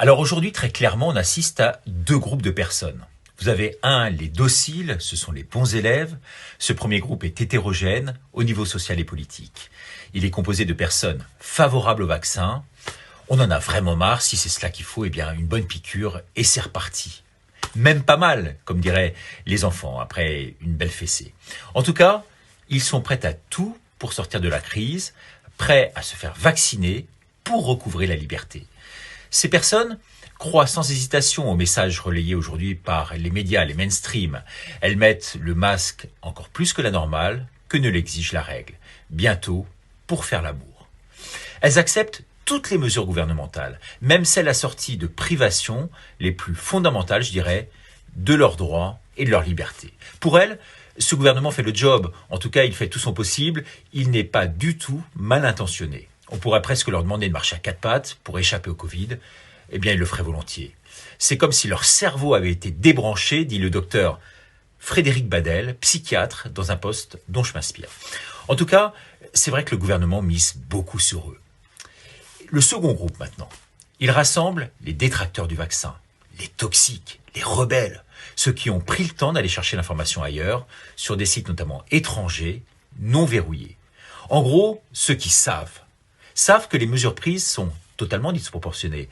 Alors aujourd'hui, très clairement, on assiste à deux groupes de personnes. Vous avez les dociles, ce sont les bons élèves. Ce premier groupe est hétérogène au niveau social et politique. Il est composé de personnes favorables au vaccin. On en a vraiment marre, si c'est cela qu'il faut, eh bien une bonne piqûre et c'est reparti. Même pas mal, comme diraient les enfants après une belle fessée. En tout cas, ils sont prêts à tout pour sortir de la crise, prêts à se faire vacciner pour recouvrer la liberté. Ces personnes croient sans hésitation aux messages relayés aujourd'hui par les médias, les mainstream. Elles mettent le masque encore plus que la normale, que ne l'exige la règle. Bientôt, pour faire l'amour. Elles acceptent toutes les mesures gouvernementales, même celles assorties de privations les plus fondamentales, je dirais, de leurs droits et de leur liberté. Pour elles, ce gouvernement fait le job, en tout cas il fait tout son possible, il n'est pas du tout mal intentionné. On pourrait presque leur demander de marcher à quatre pattes pour échapper au Covid. Eh bien, ils le feraient volontiers. C'est comme si leur cerveau avait été débranché, dit le docteur Frédéric Badel, psychiatre, dans un poste dont je m'inspire. En tout cas, c'est vrai que le gouvernement mise beaucoup sur eux. Le second groupe maintenant, il rassemble les détracteurs du vaccin, les toxiques, les rebelles, ceux qui ont pris le temps d'aller chercher l'information ailleurs, sur des sites notamment étrangers, non verrouillés. En gros, ceux qui savent que les mesures prises sont totalement disproportionnées,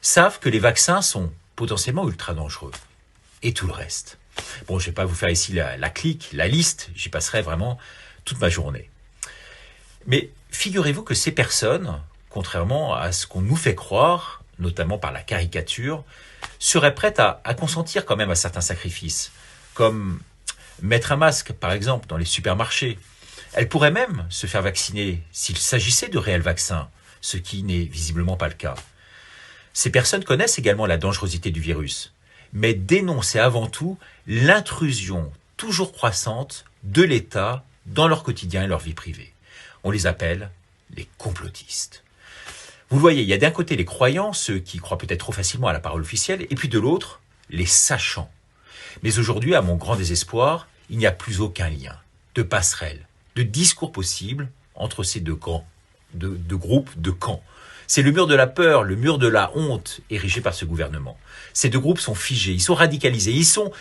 savent que les vaccins sont potentiellement ultra dangereux, et tout le reste. Bon, je ne vais pas vous faire ici la clique, la liste, j'y passerai vraiment toute ma journée. Mais figurez-vous que ces personnes, contrairement à ce qu'on nous fait croire, notamment par la caricature, seraient prêtes à consentir quand même à certains sacrifices, comme mettre un masque, par exemple, dans les supermarchés. Elles pourraient même se faire vacciner s'il s'agissait de réels vaccins, ce qui n'est visiblement pas le cas. Ces personnes connaissent également la dangerosité du virus, mais dénoncent avant tout l'intrusion toujours croissante de l'État dans leur quotidien et leur vie privée. On les appelle les complotistes. Vous le voyez, il y a d'un côté les croyants, ceux qui croient peut-être trop facilement à la parole officielle, et puis de l'autre, les sachants. Mais aujourd'hui, à mon grand désespoir, il n'y a plus aucun lien, de passerelle, de discours possible entre ces deux camps, de groupes, de camps. C'est le mur de la peur, le mur de la honte érigé par ce gouvernement. Ces deux groupes sont figés, ils sont radicalisés, ils sont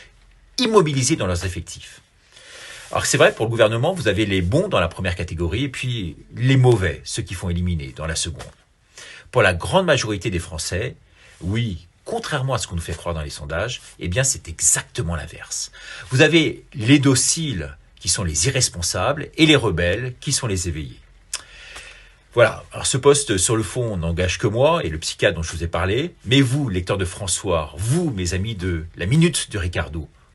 immobilisés dans leurs effectifs. Alors c'est vrai, pour le gouvernement, vous avez les bons dans la première catégorie et puis les mauvais, ceux qui font éliminer dans la seconde. Pour la grande majorité des Français, oui, contrairement à ce qu'on nous fait croire dans les sondages, eh bien c'est exactement l'inverse. Vous avez les dociles qui sont les irresponsables et les rebelles qui sont les éveillés. Voilà, alors ce post sur le fond n'engage que moi et le psychiatre dont je vous ai parlé, mais vous, lecteurs de François, vous, mes amis de la Minute de Ricardo,